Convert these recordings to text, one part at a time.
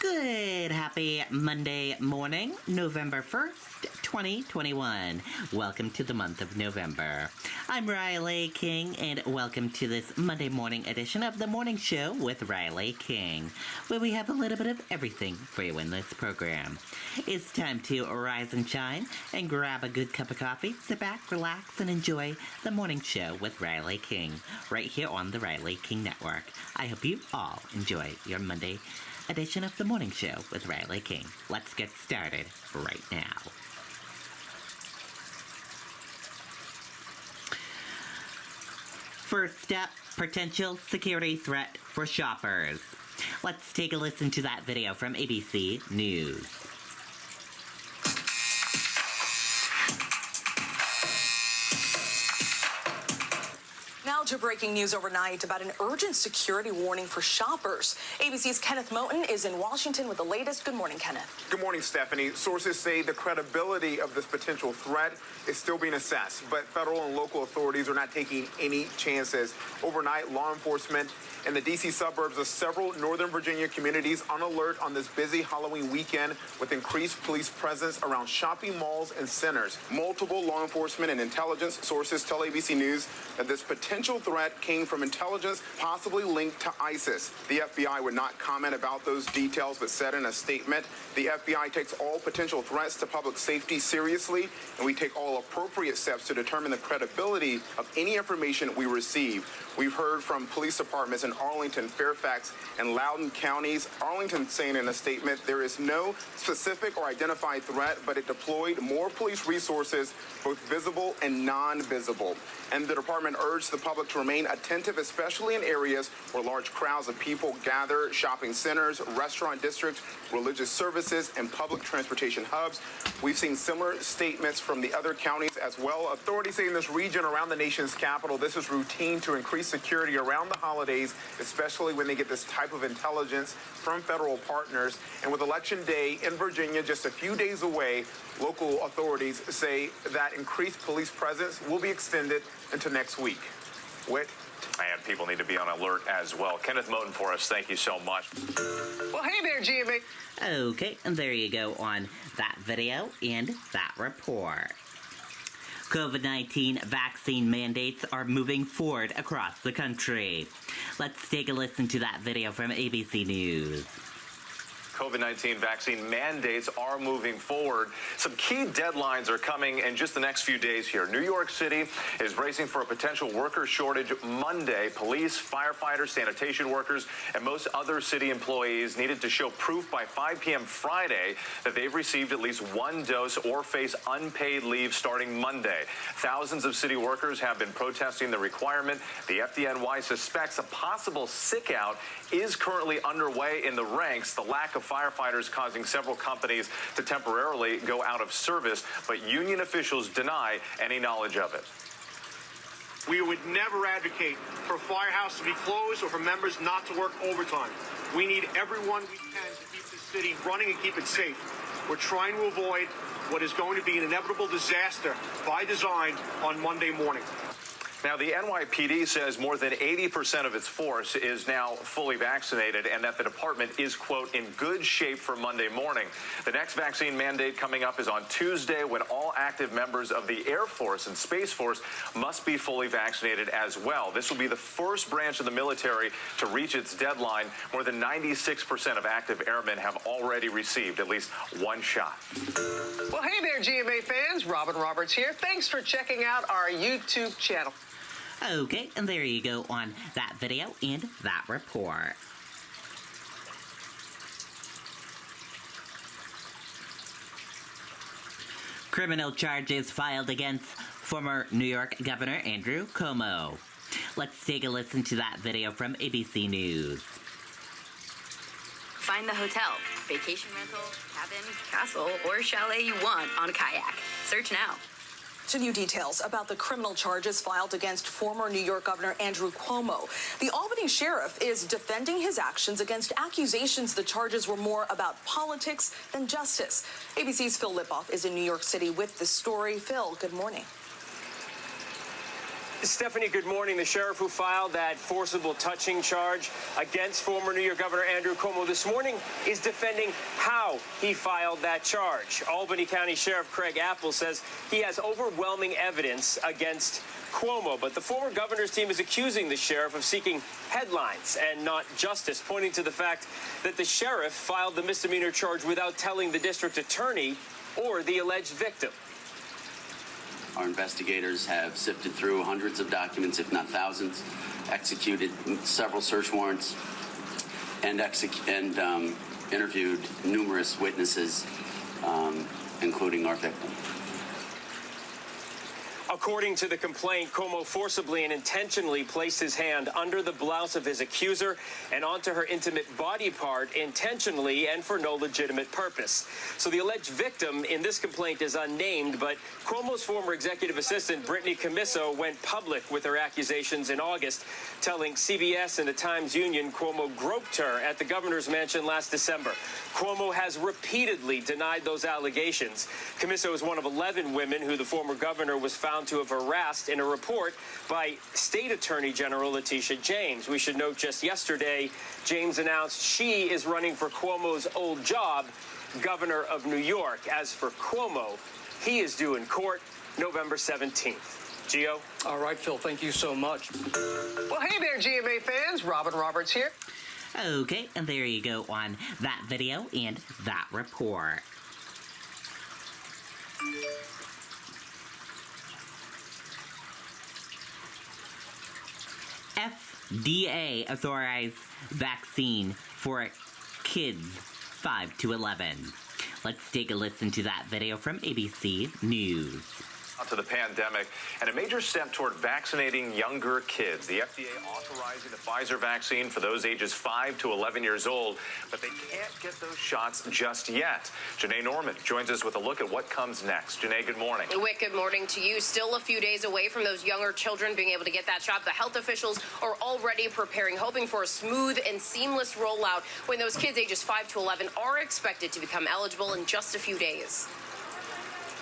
Good, happy Monday morning, November 1st, 2021. Welcome to the month of November. I'm Riley King, and welcome to this Monday morning edition of The Morning Show with Riley King, where we have a little bit of everything for you in this program. It's time to rise and shine and grab a good cup of coffee, sit back, relax, and enjoy The Morning Show with Riley King, right here on the Riley King Network. I hope you all enjoy your Monday edition of The Morning Show with Riley King. Let's get started right now. First up, potential security threat for shoppers. Let's take a listen to that video from ABC News. Now to breaking news overnight about an urgent security warning for shoppers. ABC's Kenneth Moten is in Washington with the latest. Good morning, Kenneth. Good morning, Stephanie. Sources say the credibility of this potential threat is still being assessed, but federal and local authorities are not taking any chances. Overnight, law enforcement in the D.C. suburbs of several Northern Virginia communities on alert on this busy Halloween weekend with increased police presence around shopping malls and centers. Multiple law enforcement and intelligence sources tell ABC News that this potential threat came from intelligence possibly linked to ISIS. The FBI would not comment about those details, but said in a statement, the FBI takes all potential threats to public safety seriously, and we take all appropriate steps to determine the credibility of any information we receive. We've heard from police departments in Arlington, Fairfax, and Loudoun counties. Arlington saying in a statement there is no specific or identified threat, but it deployed more police resources, both visible and non-visible. And the department urged the public to remain attentive, especially in areas where large crowds of people gather, shopping centers, restaurant districts, religious services, and public transportation hubs. We've seen similar statements from the other counties as well. Authorities say in this region around the nation's capital, this is routine to increase security around the holidays, especially when they get this type of intelligence from federal partners. And with Election Day in Virginia just a few days away, local authorities say that increased police presence will be extended into next week. Whit? And people need to be on alert as well. Kenneth Moten for us, thank you so much. Well, hey there, GMA. Okay, and there you go on that video and that report. COVID-19 vaccine mandates are moving forward across the country. Let's take a listen to that video from ABC News. COVID-19 vaccine mandates are moving forward. Some key deadlines are coming in just the next few days here. New York City is bracing for a potential worker shortage Monday. Police, firefighters, sanitation workers, and most other city employees needed to show proof by 5 p.m. Friday that they've received at least one dose or face unpaid leave starting Monday. Thousands of city workers have been protesting the requirement. The FDNY suspects a possible sick out is currently underway in the ranks. The lack of firefighters causing several companies to temporarily go out of service, but union officials deny any knowledge of it. We would never advocate for a firehouse to be closed or for members not to work overtime. We need everyone we can to keep the city running and keep it safe. We're trying to avoid what is going to be an inevitable disaster by design on Monday morning. Now, the NYPD says more than 80% of its force is now fully vaccinated and that the department is, quote, in good shape for Monday morning. The next vaccine mandate coming up is on Tuesday when all active members of the Air Force and Space Force must be fully vaccinated as well. This will be the first branch of the military to reach its deadline. More than 96% of active airmen have already received at least one shot. Well, hey there, GMA fans. Robin Roberts here. Thanks for checking out our YouTube channel. Okay, and there you go on that video and that report. Criminal charges filed against former New York Governor Andrew Cuomo. Let's take a listen to that video from ABC News. Find the hotel, vacation rental, cabin, castle, or chalet you want on Kayak. Search now. To new details about the criminal charges filed against former New York Governor Andrew Cuomo. The Albany sheriff is defending his actions against accusations the charges were more about politics than justice. ABC's Phil Lipoff is in New York City with the story. Phil, good morning. Stephanie, good morning. The sheriff who filed that forcible touching charge against former New York Governor Andrew Cuomo this morning is defending how he filed that charge. Albany County Sheriff Craig Apple says he has overwhelming evidence against Cuomo, but the former governor's team is accusing the sheriff of seeking headlines and not justice, pointing to the fact that the sheriff filed the misdemeanor charge without telling the district attorney or the alleged victim. Our investigators have sifted through hundreds of documents, if not thousands, executed several search warrants, and interviewed numerous witnesses, including our victim. According to the complaint, Cuomo forcibly and intentionally placed his hand under the blouse of his accuser and onto her intimate body part intentionally and for no legitimate purpose. So the alleged victim in this complaint is unnamed, but Cuomo's former executive assistant, Brittany Commisso, went public with her accusations in August, telling CBS and the Times-Union Cuomo groped her at the governor's mansion last December. Cuomo has repeatedly denied those allegations. Commisso is one of 11 women who the former governor was found to have harassed in a report by State Attorney General Letitia James. We should note just yesterday, James announced she is running for Cuomo's old job, governor of New York. As for Cuomo, he is due in court November 17th. Gio? All right, Phil, thank you so much. Well, hey there, GMA fans. Robin Roberts here. Okay, and there you go on that video and that report. FDA authorized vaccine for kids 5 to 11. Let's take a listen to that video from ABC News. To the pandemic and a major step toward vaccinating younger kids. The FDA authorizing the Pfizer vaccine for those ages 5 to 11 years old, but they can't get those shots just yet. Janae Norman joins us with a look at what comes next. Janae, good morning. Wick, good morning to you. Still a few days away from those younger children being able to get that shot. The health officials are already preparing, hoping for a smooth and seamless rollout when those kids ages 5 to 11 are expected to become eligible in just a few days.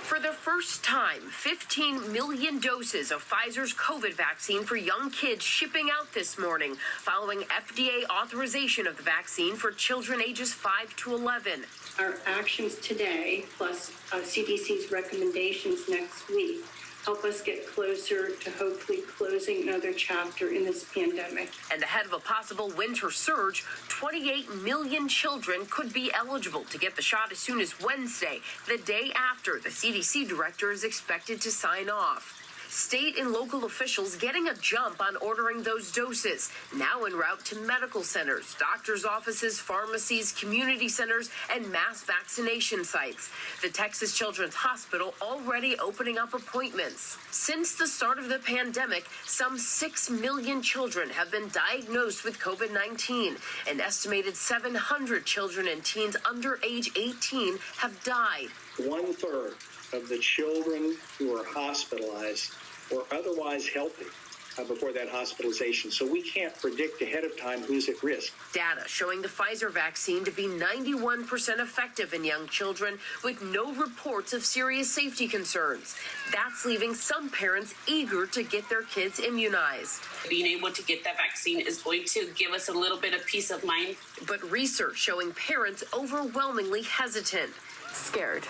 For the first time, 15 million doses of Pfizer's COVID vaccine for young kids shipping out this morning, following FDA authorization of the vaccine for children ages 5 to 11. Our actions today, plus CDC's recommendations next week, help us get closer to hopefully closing another chapter in this pandemic. And ahead of a possible winter surge, 28 million children could be eligible to get the shot as soon as Wednesday, the day after the CDC director is expected to sign off. State and local officials getting a jump on ordering those doses, now en route to medical centers, doctors' offices, pharmacies, community centers, and mass vaccination sites. The Texas Children's Hospital already opening up appointments. Since the start of the pandemic, some 6 million children have been diagnosed with COVID-19. An estimated 700 children and teens under age 18 have died. 1/3 of the children who are hospitalized or otherwise healthy before that hospitalization. So we can't predict ahead of time who's at risk. Data showing the Pfizer vaccine to be 91% effective in young children with no reports of serious safety concerns. That's leaving some parents eager to get their kids immunized. Being able to get that vaccine is going to give us a little bit of peace of mind. But research showing parents overwhelmingly hesitant. Scared.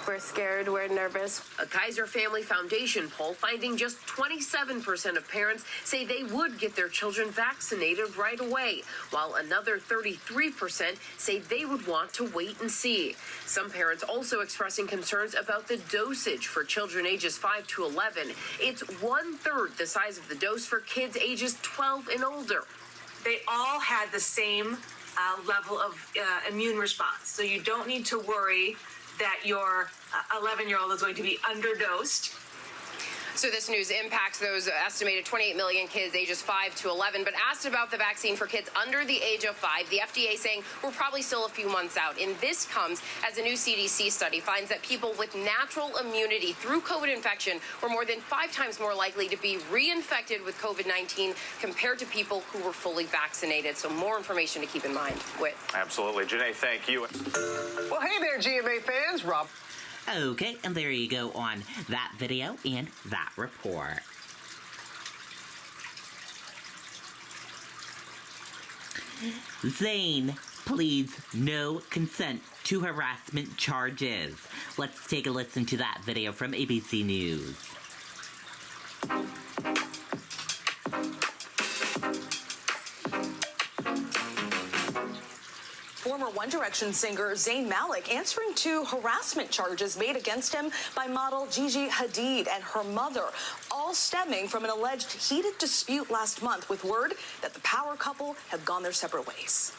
We're scared, we're nervous. A Kaiser Family Foundation poll finding just 27% of parents say they would get their children vaccinated right away, while another 33% say they would want to wait and see. Some parents also expressing concerns about the dosage for children ages 5 to 11. It's 1/3 the size of the dose for kids ages 12 and older. They all had the same level of immune response, so you don't need to worry that your 11-year-old is going to be underdosed. So this news impacts those estimated 28 million kids ages 5 to 11. But asked about the vaccine for kids under the age of 5, the FDA saying we're probably still a few months out. And this comes as a new CDC study finds that people with natural immunity through COVID infection were more than 5 times more likely to be reinfected with COVID-19 compared to people who were fully vaccinated. So more information to keep in mind. Whit. Absolutely. Janae, thank you. Well, hey there, GMA fans. Rob. Okay, and there you go on that video and that report. Zayn pleads no consent to harassment charges. Let's take a listen to that video from ABC News. Former One Direction singer Zayn Malik answering to harassment charges made against him by model Gigi Hadid and her mother, all stemming from an alleged heated dispute last month with word that the power couple have gone their separate ways.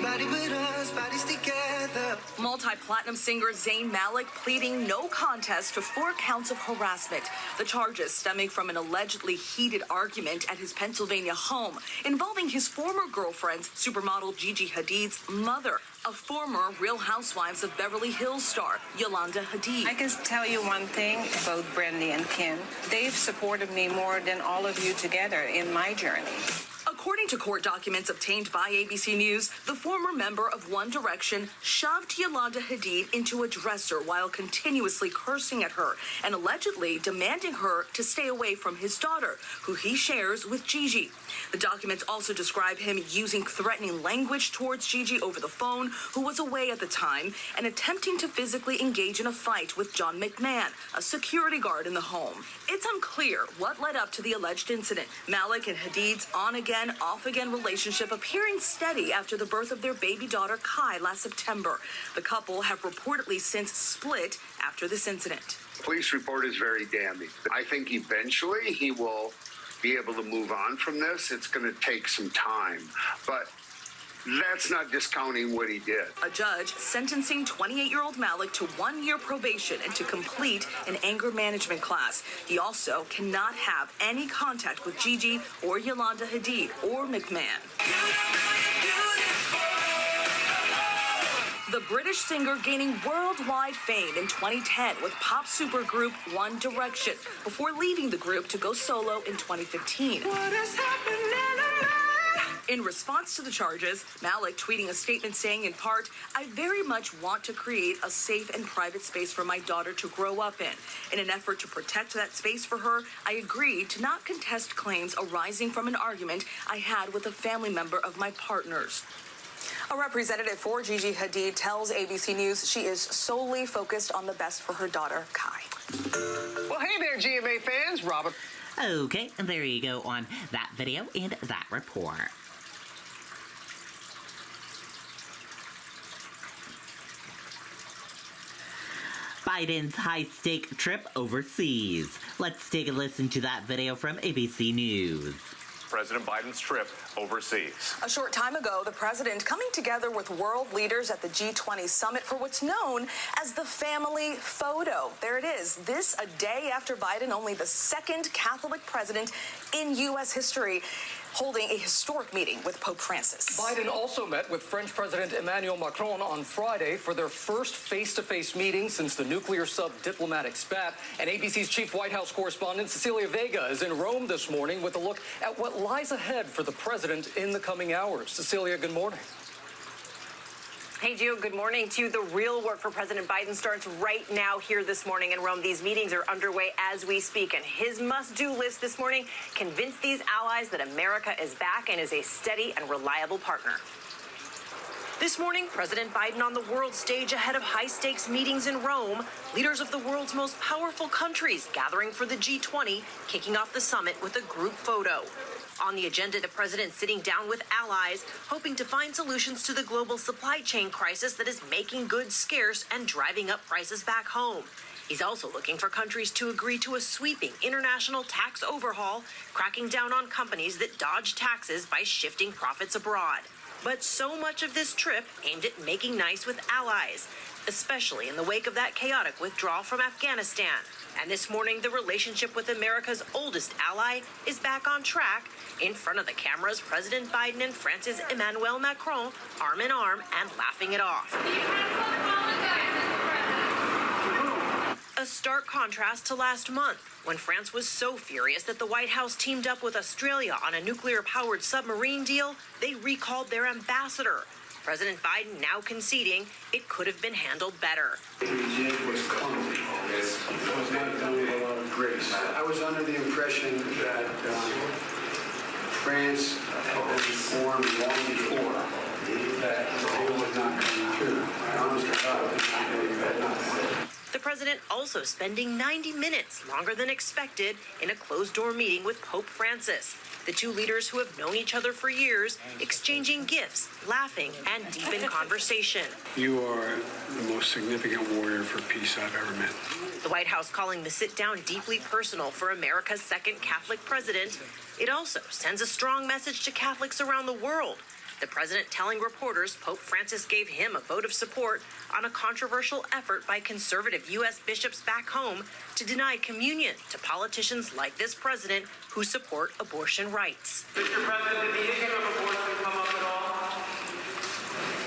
Body with us, bodies together. Multi-platinum singer Zayn Malik pleading no contest to 4 counts of harassment. The charges stemming from an allegedly heated argument at his Pennsylvania home involving his former girlfriend's supermodel Gigi Hadid's mother, a former Real Housewives of Beverly Hills star, Yolanda Hadid. I can tell you one thing about Brandy and Kim. They've supported me more than all of you together in my journey. According to court documents obtained by ABC News, the former member of One Direction shoved Yolanda Hadid into a dresser while continuously cursing at her and allegedly demanding her to stay away from his daughter, who he shares with Gigi. The documents also describe him using threatening language towards Gigi over the phone, who was away at the time, and attempting to physically engage in a fight with John McMahon, a security guard in the home. It's unclear what led up to the alleged incident. Malik and Hadid's on-again, off-again relationship appearing steady after the birth of their baby daughter Kai last September. The couple have reportedly since split after this incident. Police report is very damning. I think eventually he will be able to move on from this. It's going to take some time, but that's not discounting what he did. A judge sentencing 28-year-old Malik to 1-year probation and to complete an anger management class. He also cannot have any contact with Gigi or Yolanda Hadid or McMahon. The British singer gaining worldwide fame in 2010 with pop supergroup One Direction before leaving the group to go solo in 2015. In response to the charges, Malik tweeting a statement saying in part, "I very much want to create a safe and private space for my daughter to grow up in. In an effort to protect that space for her, I agreed to not contest claims arising from an argument I had with a family member of my partner's." A representative for Gigi Hadid tells ABC News she is solely focused on the best for her daughter, Kai. Well, hey there, GMA fans. Robert. Okay, and there you go on that video and that report. Biden's high-stake trip overseas. Let's take a listen to that video from ABC News. President Biden's trip overseas. A short time ago, the president coming together with world leaders at the G20 summit for what's known as the family photo. There it is. This a day after Biden, only the second Catholic president in U.S. history, holding a historic meeting with Pope Francis. Biden also met with French President Emmanuel Macron on Friday for their first face-to-face meeting since the nuclear sub-diplomatic spat. And ABC's chief White House correspondent Cecilia Vega is in Rome this morning with a look at what lies ahead for the president in the coming hours. Cecilia, good morning. Hey, Gio, good morning to you. The real work for President Biden starts right now here this morning in Rome. These meetings are underway as we speak, and his must-do list this morning: convince these allies that America is back and is a steady and reliable partner. This morning, President Biden on the world stage ahead of high-stakes meetings in Rome. Leaders of the world's most powerful countries gathering for the G20, kicking off the summit with a group photo. On the agenda, the president sitting down with allies, hoping to find solutions to the global supply chain crisis that is making goods scarce and driving up prices back home. He's also looking for countries to agree to a sweeping international tax overhaul, cracking down on companies that dodge taxes by shifting profits abroad. But so much of this trip aimed at making nice with allies, especially in the wake of that chaotic withdrawal from Afghanistan. And this morning, the relationship with America's oldest ally is back on track. In front of the cameras, President Biden and France's Emmanuel Macron, arm in arm and laughing it off. A stark contrast to last month, when France was so furious that the White House teamed up with Australia on a nuclear-powered submarine deal, they recalled their ambassador. President Biden now conceding it could have been handled better. It was clumsy. It was not done with a lot of grace. I was under the impression that France was formed long before that it was not coming true. I honestly thought it was not going to be that nice. The president also spending 90 minutes, longer than expected, in a closed-door meeting with Pope Francis. The two leaders who have known each other for years, exchanging gifts, laughing, and deep in conversation. You are the most significant warrior for peace I've ever met. The White House calling the sit-down deeply personal for America's second Catholic president. It also sends a strong message to Catholics around the world. The president telling reporters Pope Francis gave him a vote of support on a controversial effort by conservative U.S. bishops back home to deny communion to politicians like this president who support abortion rights. Mr. President, did the issue of abortion come up at all?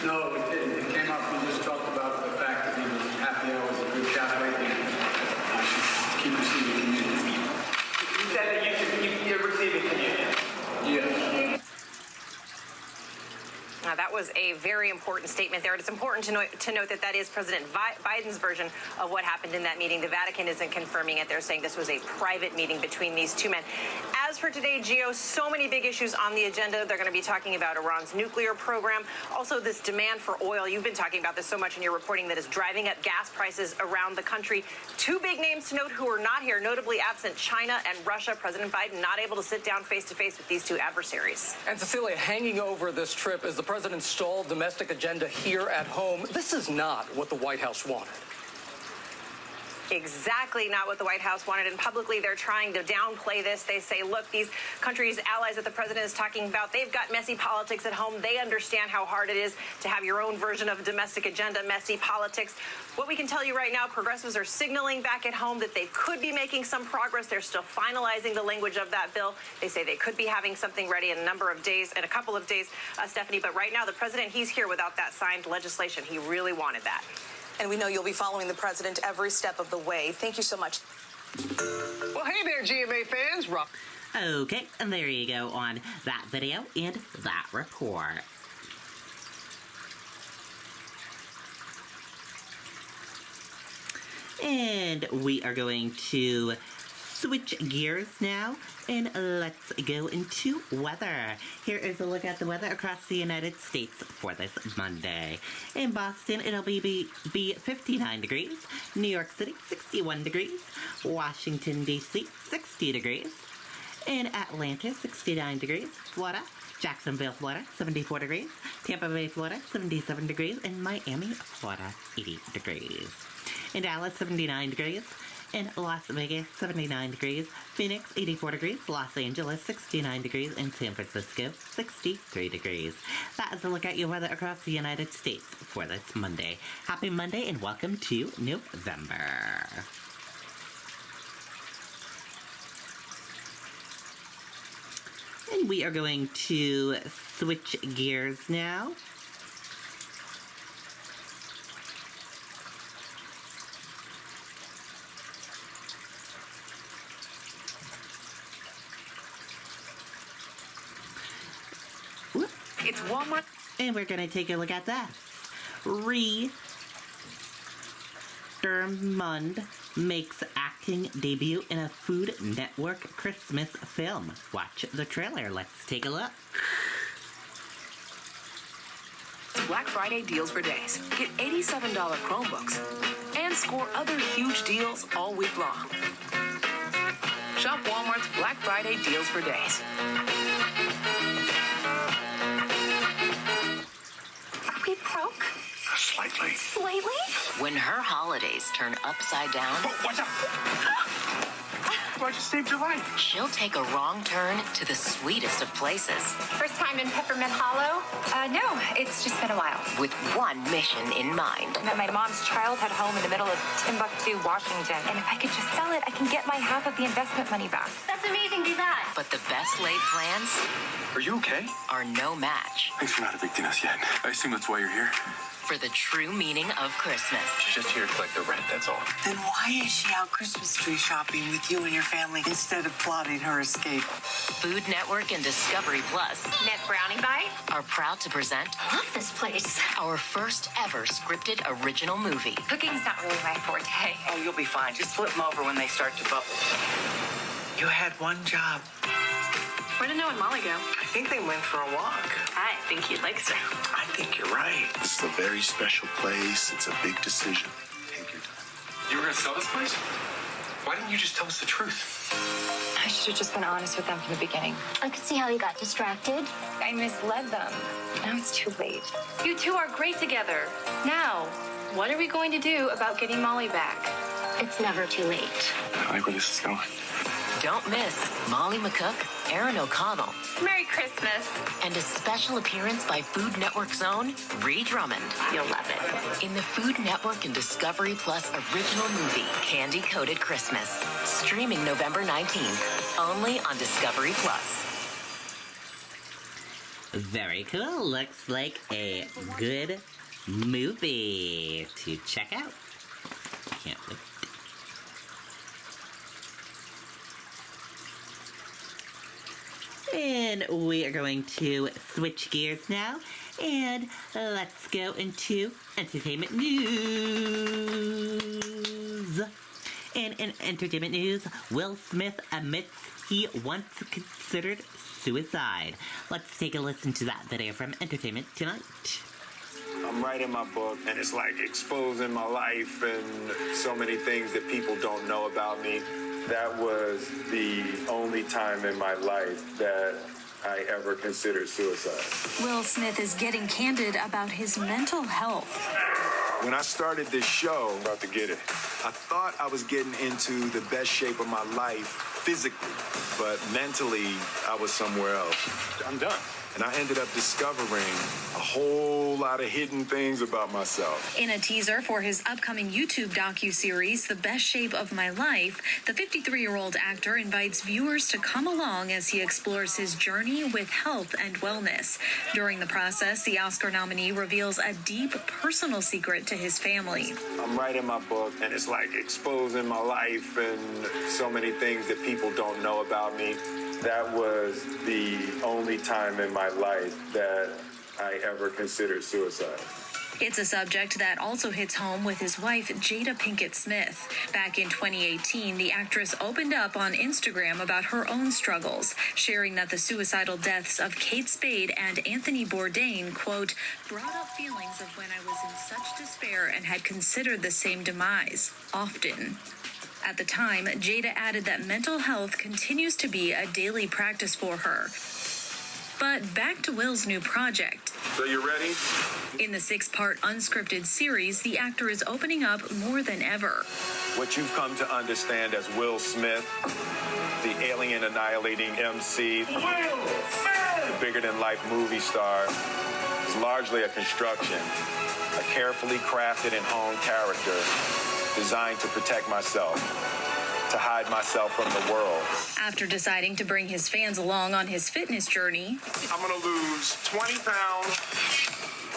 No, it didn't. It came up, we just talked about the fact that he was happy I was a good Catholic and I should keep receiving communion. You said that you should keep receiving communion? Yes. Now, that was a very important statement there. It's important to note that that is President Biden's version of what happened in that meeting. The Vatican isn't confirming it. They're saying this was a private meeting between these two men. As for today, Gio, so many big issues on the agenda. They're going to be talking about Iran's nuclear program. Also, this demand for oil. You've been talking about this so much in your reporting that is driving up gas prices around the country. Two big names to note who are not here, notably absent China and Russia. President Biden not able to sit down face-to-face with these two adversaries. And Cecilia, hanging over this trip is the president's stalled domestic agenda here at home. This is not what the White House wanted. Exactly not what the White House wanted. And publicly, they're trying to downplay this. They say, look, these countries, allies that the president is talking about, they've got messy politics at home. They understand how hard it is to have your own version of domestic agenda, messy politics. What we can tell you right now, progressives are signaling back at home that they could be making some progress. They're still finalizing the language of that bill. They say they could be having something ready in a couple of days, Stephanie. But right now, the president, he's here without that signed legislation. He really wanted that. And we know you'll be following the president every step of the way. Thank you so much. Well, hey there, GMA fans. Rob. Okay, and there you go on that video and that report. And we are going to switch gears now, and let's go into weather. Here is a look at the weather across the United States for this Monday. In Boston, it'll be 59 degrees. New York City, 61 degrees. Washington, D.C., 60 degrees. In Atlanta, 69 degrees. Florida, Jacksonville, Florida, 74 degrees. Tampa Bay, Florida, 77 degrees. And Miami, Florida, 80 degrees. In Dallas, 79 degrees. In Las Vegas, 79 degrees. Phoenix, 84 degrees. Los Angeles, 69 degrees. And San Francisco, 63 degrees. That is a look at your weather across the United States for this Monday. Happy Monday and welcome to November. And we are going to switch gears now. It's Walmart. And we're going to take a look at this. Dermond makes acting debut in a Food Network Christmas film. Watch the trailer. Let's take a look. Black Friday deals for days. Get $87 Chromebooks and score other huge deals all week long. Shop Walmart's Black Friday deals for days. Are we broke? Slightly. Slightly? When her holidays turn upside down, What's up? I just saved your life. she'll take a wrong turn to the sweetest of places First time in Peppermint Hollow? No, it's just been a while. with one mission in mind. I'm at my mom's childhood home in the middle of Timbuktu, Washington. And if I could just sell it, I can get my half of the investment money back. That's amazing design. But the best laid plans Are you okay? are no match Thanks for not evicting us yet. I assume that's why you're here. for the true meaning of Christmas. She's just here to collect the rent, that's all. Then why is she out Christmas tree shopping with you and your family instead of plotting her escape? Food Network and Discovery Plus Net brownie bite? are proud to present I love this place. our first ever scripted original movie. Cooking's not really my forte. Oh, you'll be fine. Just flip them over when they start to bubble. You had one job. Where did Noah and Molly go? I think they went for a walk. I think he likes her. I think you're right. This is a very special place. It's a big decision. Take your time. You were going to sell this place? Why didn't you just tell us the truth? I should have just been honest with them from the beginning. I could see how you got distracted. I misled them. Now it's too late. You two are great together. Now, what are we going to do about getting Molly back? It's never too late. I like where this is going. Don't miss Molly McCook, Aaron O'Connell, Merry Christmas. and a special appearance by Food Network's own Ree Drummond. You'll love it. In the Food Network and Discovery Plus original movie, Candy Coated Christmas. Streaming November 19th, only on Discovery Plus. Very cool. Looks like a good movie to check out. Can't wait. And we are going to switch gears now, and let's go into entertainment news. And in entertainment news, Will Smith admits he once considered suicide. Let's take a listen to that video from Entertainment Tonight. I'm writing my book, and it's like exposing my life and so many things that people don't know about me. That was the only time in my life that I ever considered suicide. Will Smith is getting candid about his mental health. When I started this show, about to get it, I thought I was getting into the best shape of my life physically, but mentally, I was somewhere else. I'm done. And I ended up discovering a whole lot of hidden things about myself. In a teaser for his upcoming YouTube docuseries, The Best Shape of My Life, the 53-year-old actor invites viewers to come along as he explores his journey with health and wellness. During the process, the Oscar nominee reveals a deep personal secret to his family. I'm writing my book, and it's like exposing my life and so many things that people don't know about me. That was the only time in my life that I ever considered suicide. It's a subject that also hits home with his wife, Jada Pinkett Smith. Back in 2018, the actress opened up on Instagram about her own struggles, sharing that the suicidal deaths of Kate Spade and Anthony Bourdain, quote, brought up feelings of when I was in such despair and had considered the same demise, often. At the time, Jada added that mental health continues to be a daily practice for her. But back to Will's new project. So you ready? In the 6-part unscripted series, the actor is opening up more than ever. What you've come to understand as Will Smith, the alien annihilating MC, the bigger-than-life movie star, is largely a construction, a carefully crafted and honed character designed to protect myself, to hide myself from the world. After deciding to bring his fans along on his fitness journey, I'm going to lose 20 pounds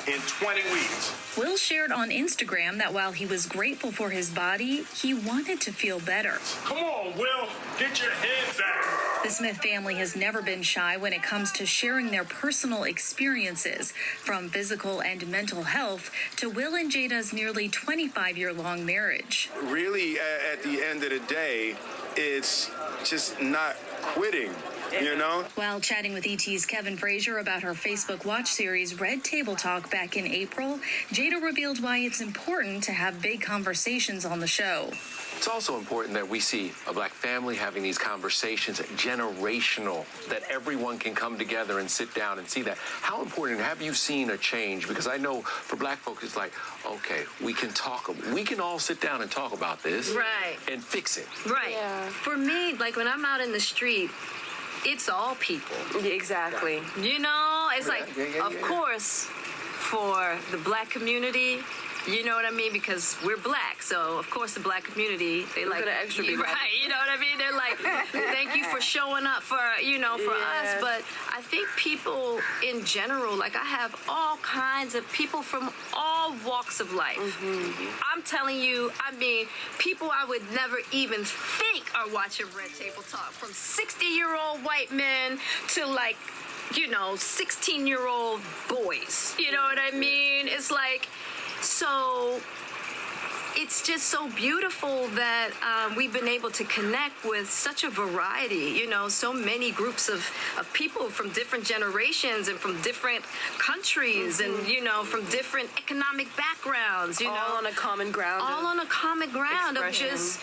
in 20 weeks. Will shared on Instagram that while he was grateful for his body, he wanted to feel better. Come on, Will, get your head back. The Smith family has never been shy when it comes to sharing their personal experiences, from physical and mental health to Will and Jada's nearly 25-year-long marriage. Really, at the end of the day, it's just not quitting. You know? While chatting with ET's Kevin Frazier about her Facebook Watch series Red Table Talk back in April, Jada revealed why it's important to have big conversations on the show. It's also important that we see a black family having these conversations, generational, that everyone can come together and sit down and see that. How important have you seen a change? Because I know for black folks, it's like, okay, we can all sit down and talk about this. Right. And fix it. Right. Yeah. For me, like when I'm out in the street, it's all people. Exactly. You know, it's of course, for the black community, you know what I mean? Because we're black, so of course the black community, they like extra be right. You know what I mean? They're like, thank you for showing up for us. But I think people in general, like I have all kinds of people from all walks of life. Mm-hmm. I'm telling you, I mean, people I would never even think are watching Red Table Talk, from 60-year-old white men to 16-year-old boys. You know what I mean? It's like. So it's just so beautiful that we've been able to connect with such a variety, you know, so many groups of people from different generations and from different countries and, you know, from different economic backgrounds, you know. All on a common ground. All on a common ground of just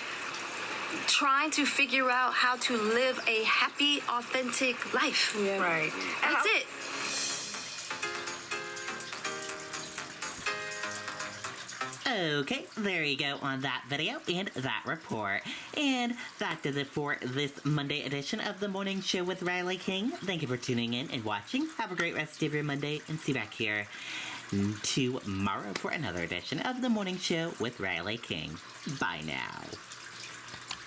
trying to figure out how to live a happy, authentic life. Yeah. Right. That's it. Okay, there you go on that video and that report. And that does it for this Monday edition of The Morning Show with Riley King. Thank you for tuning in and watching. Have a great rest of your Monday and see you back here tomorrow for another edition of The Morning Show with Riley King. Bye now.